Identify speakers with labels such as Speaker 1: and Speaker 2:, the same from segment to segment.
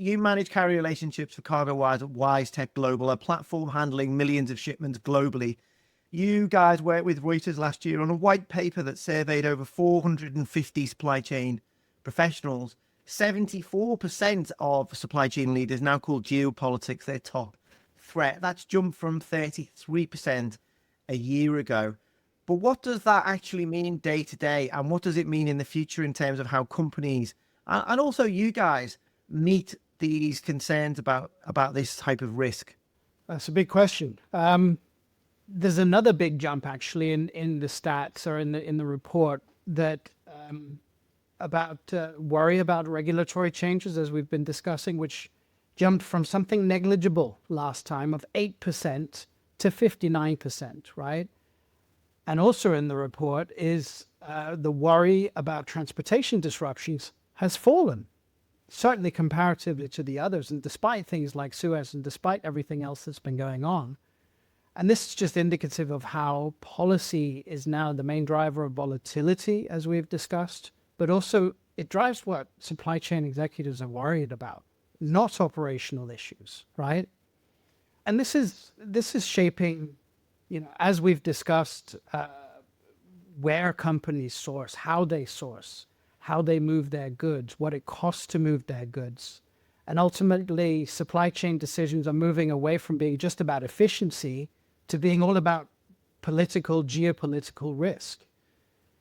Speaker 1: you manage carrier relationships for CargoWise at WiseTech Global, a platform handling millions of shipments globally. You guys worked with Reuters last year on a white paper that surveyed over 450 supply chain professionals. 74% of supply chain leaders now call geopolitics their top threat. That's jumped from 33% a year ago. But what does that actually mean day to day? And what does it mean in the future in terms of how companies and also you guys meet these concerns about this type of risk?
Speaker 2: That's a big question. There's another big jump actually in the stats or in the report that about worry about regulatory changes, as we've been discussing, which jumped from something negligible last time of 8% to 59%, right? And also in the report is the worry about transportation disruptions has fallen, certainly comparatively to the others, and despite things like Suez and despite everything else that's been going on. And this is just indicative of how policy is now the main driver of volatility, as we've discussed, but also it drives what supply chain executives are worried about, not operational issues, right? And this is shaping, as we've discussed, where companies source, how they move their goods, what it costs to move their goods. And ultimately, supply chain decisions are moving away from being just about efficiency to being all about geopolitical risk.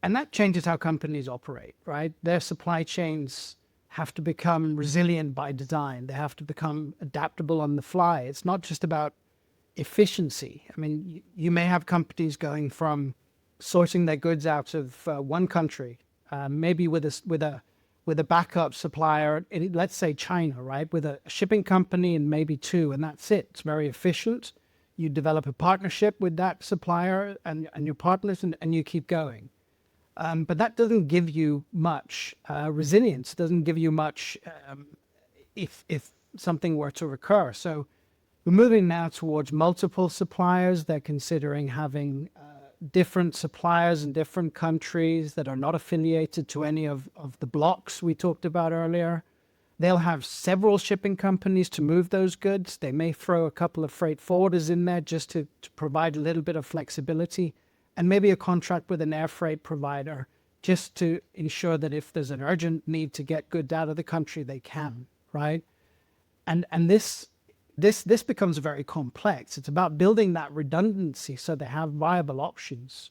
Speaker 2: And that changes how companies operate, right? Their supply chains have to become resilient by design. They have to become adaptable on the fly. It's not just about efficiency. I mean, you may have companies going from sourcing their goods out of one country, maybe with a backup supplier, let's say China, right? With a shipping company and maybe two, and that's it. It's very efficient. You develop a partnership with that supplier and your partners, and you keep going. But that doesn't give you much resilience. It doesn't give you much if something were to recur. So we're moving now towards multiple suppliers. They're considering having different suppliers in different countries that are not affiliated to any of the blocks we talked about earlier. They'll have several shipping companies to move those goods. They may throw a couple of freight forwarders in there just to provide a little bit of flexibility, and maybe a contract with an air freight provider just to ensure that if there's an urgent need to get goods out of the country, they can, right? And this becomes very complex. It's about building that redundancy so they have viable options.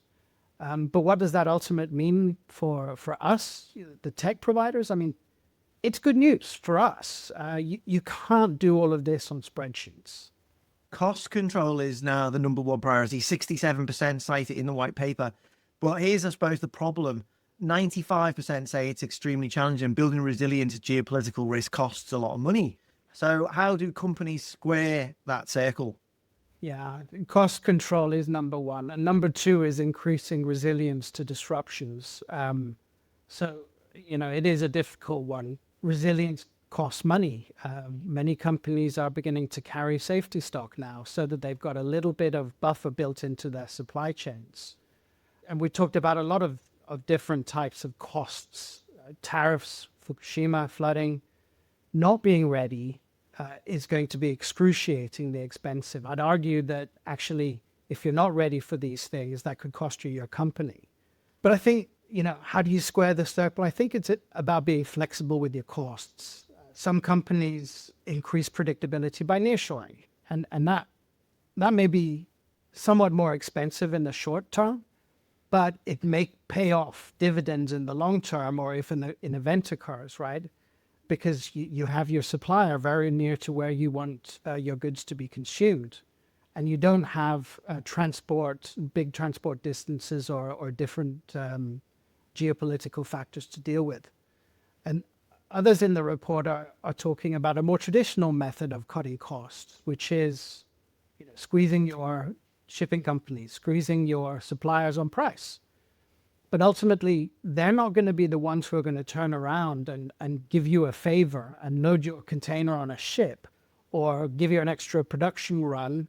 Speaker 2: But what does that ultimately mean for us, the tech providers? I mean, it's good news for us. You can't do all of this on spreadsheets.
Speaker 1: Cost control is now the number one priority. 67% cite it in the white paper. But here's, I suppose, the problem. 95% say it's extremely challenging. Building resilience to geopolitical risk costs a lot of money. So how do companies square that circle?
Speaker 2: Yeah, cost control is number one. And number two is increasing resilience to disruptions. So, it is a difficult one. Resilience costs money. Many companies are beginning to carry safety stock now so that they've got a little bit of buffer built into their supply chains. And we talked about a lot of different types of costs, tariffs, Fukushima, flooding. Not being ready is going to be excruciatingly expensive. I'd argue that actually, if you're not ready for these things, that could cost you your company. But I think, how do you square the circle? I think it's about being flexible with your costs. Some companies increase predictability by nearshoring, and that may be somewhat more expensive in the short term, but it may pay off dividends in the long term, or if an event occurs, right? Because you have your supplier very near to where you want your goods to be consumed, and you don't have big transport distances or different geopolitical factors to deal with. And others in the report are talking about a more traditional method of cutting costs, which is squeezing your shipping companies, squeezing your suppliers on price. But ultimately, they're not going to be the ones who are going to turn around and give you a favor and load your container on a ship or give you an extra production run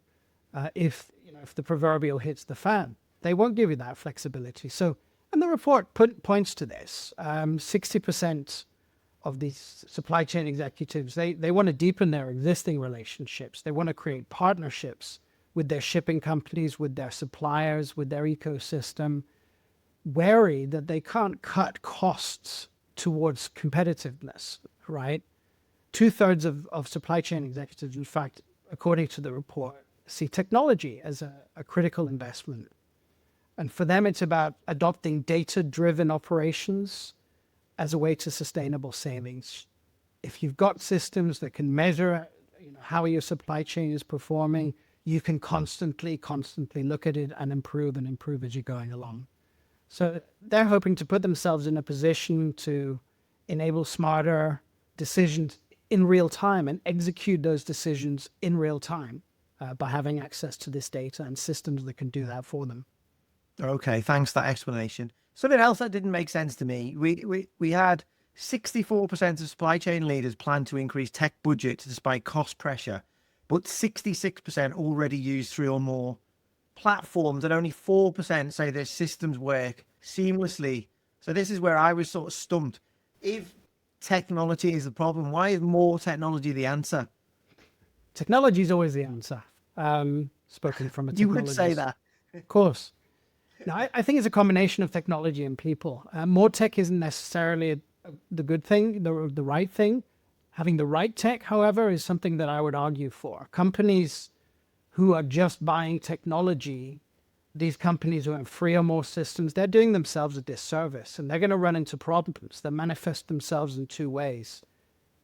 Speaker 2: if the proverbial hits the fan. They won't give you that flexibility. So, and the report points to this. 60% of these supply chain executives, they want to deepen their existing relationships. They want to create partnerships with their shipping companies, with their suppliers, with their ecosystem, wary that they can't cut costs towards competitiveness, right? 2/3 of supply chain executives, in fact, according to the report, see technology as a critical investment. And for them, it's about adopting data-driven operations as a way to sustainable savings. If you've got systems that can measure how your supply chain is performing, you can constantly look at it and improve as you're going along. So they're hoping to put themselves in a position to enable smarter decisions in real time and execute those decisions in real time by having access to this data and systems that can do that for them.
Speaker 1: Okay, thanks for that explanation. Something else that didn't make sense to me. We had 64% of supply chain leaders plan to increase tech budgets despite cost pressure, but 66% already use 3 or more platforms, and only 4% say their systems work seamlessly. So this is where I was sort of stumped. If technology is the problem, why is more technology the answer?
Speaker 2: Technology is always the answer. Spoken from a technologist.
Speaker 1: You would say that.
Speaker 2: Of course. Now, I think it's a combination of technology and people. More tech isn't necessarily the good thing, the right thing. Having the right tech, however, is something that I would argue for. Companies who are just buying technology, these companies who have 3 or more systems, they're doing themselves a disservice, and they're going to run into problems that manifest themselves in 2 ways.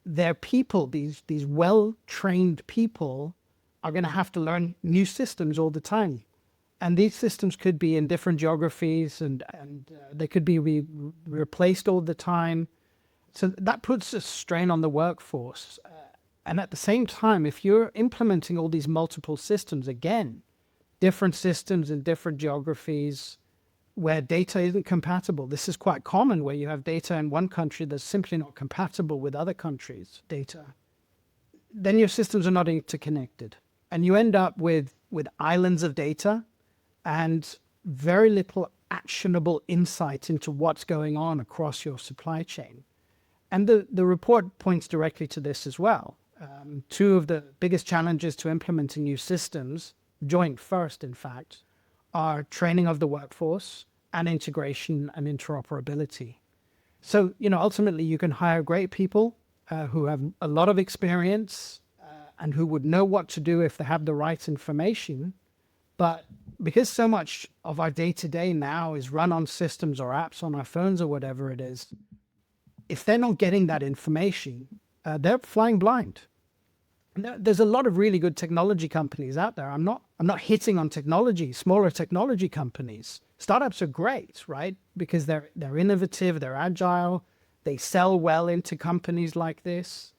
Speaker 2: Their people, these well-trained people, are going to have to learn new systems all the time. And these systems could be in different geographies, and they could be replaced all the time. So that puts a strain on the workforce. And at the same time, if you're implementing all these multiple systems, again, different systems in different geographies where data isn't compatible. This is quite common, where you have data in one country that's simply not compatible with other countries' data. Then your systems are not interconnected. And you end up with islands of data and very little actionable insight into what's going on across your supply chain. And the report points directly to this as well. 2 of the biggest challenges to implementing new systems, joint first in fact, are training of the workforce and integration and interoperability. So, ultimately you can hire great people who have a lot of experience and who would know what to do if they have the right information. But because so much of our day-to-day now is run on systems or apps on our phones or whatever it is, if they're not getting that information, they're flying blind. There's a lot of really good technology companies out there. I'm not hitting on technology, smaller technology companies. Startups are great, right? Because they're innovative, they're agile, they sell well into companies like this.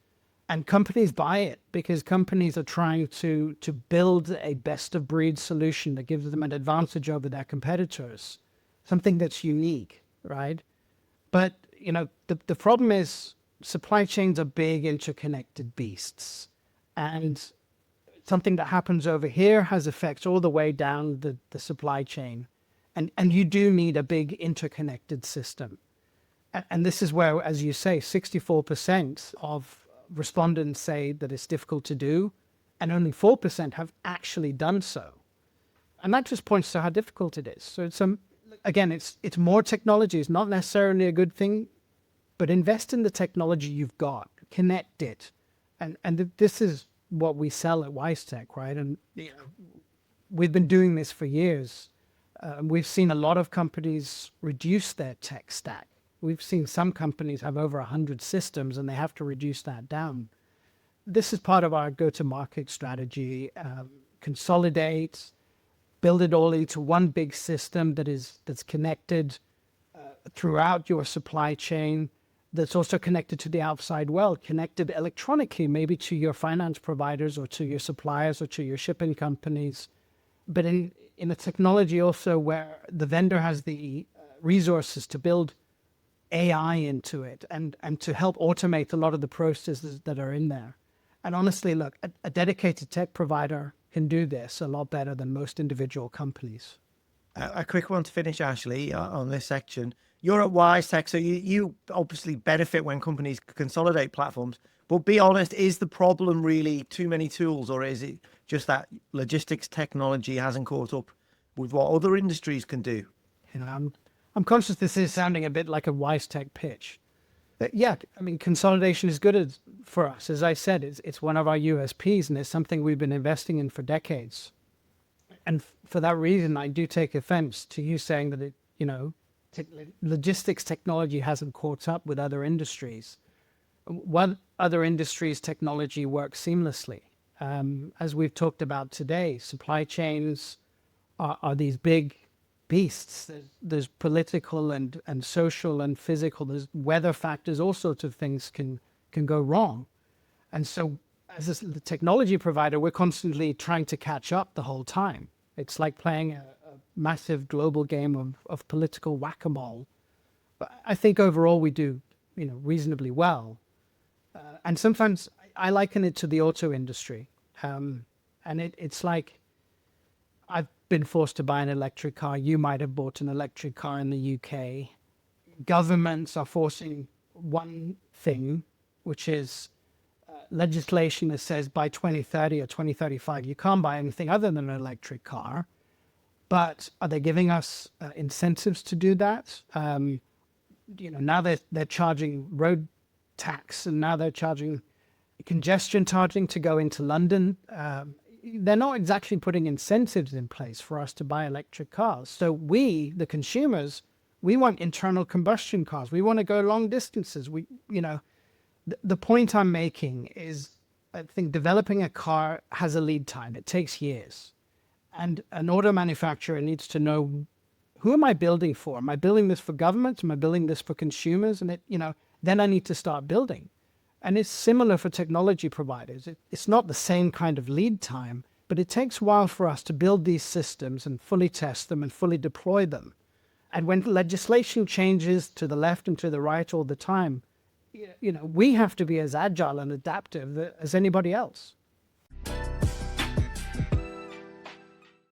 Speaker 2: And companies buy it because companies are trying to build a best-of-breed solution that gives them an advantage over their competitors, something that's unique, right? But, the problem is supply chains are big, interconnected beasts. And something that happens over here has effects all the way down the supply chain. And you do need a big interconnected system. And this is where, as you say, 64% of respondents say that it's difficult to do, and only 4% have actually done so. And that just points to how difficult it is. So it's more technology. It's not necessarily a good thing, but invest in the technology you've got, connect it. And this is what we sell at WiseTech, right? And we've been doing this for years. We've seen a lot of companies reduce their tech stack. We've seen some companies have over 100 systems and they have to reduce that down. This is part of our go-to-market strategy. Consolidate, build it all into one big system that's connected throughout your supply chain, that's also connected to the outside world, connected electronically, maybe to your finance providers or to your suppliers or to your shipping companies. But in a technology also where the vendor has the resources to build AI into it and to help automate a lot of the processes that are in there. And honestly, look, a dedicated tech provider can do this a lot better than most individual companies.
Speaker 1: A quick one to finish, Ashley, on this section. You're at WiseTech, so you obviously benefit when companies consolidate platforms. But be honest, is the problem really too many tools, or is it just that logistics technology hasn't caught up with what other industries can do?
Speaker 2: I'm conscious this is sounding a bit like a WiseTech pitch. But yeah, I mean, consolidation is good for us. As I said, it's one of our USPs, and it's something we've been investing in for decades. And for that reason, I do take offense to you saying that logistics technology hasn't caught up with other industries. What other industries' technology works seamlessly? As we've talked about today, supply chains are these big beasts. There's political and social and physical. There's weather factors. All sorts of things can go wrong. And so as the technology provider, we're constantly trying to catch up the whole time. It's like playing a massive global game of political whack-a-mole. But I think overall we do, reasonably well. And sometimes I liken it to the auto industry. And it's like I've been forced to buy an electric car. You might have bought an electric car in the UK. Governments are forcing one thing, which is legislation that says by 2030 or 2035, you can't buy anything other than an electric car. But are they giving us incentives to do that? Now they're charging road tax, and now they're charging congestion charging to go into London. They're not exactly putting incentives in place for us to buy electric cars. So we, the consumers, we want internal combustion cars. We want to go long distances. The point I'm making is, I think developing a car has a lead time. It takes years. And an auto manufacturer needs to know, who am I building for? Am I building this for government? Am I building this for consumers? And then I need to start building. And it's similar for technology providers. It's not the same kind of lead time, but it takes a while for us to build these systems and fully test them and fully deploy them. And when legislation changes to the left and to the right all the time, we have to be as agile and adaptive as anybody else.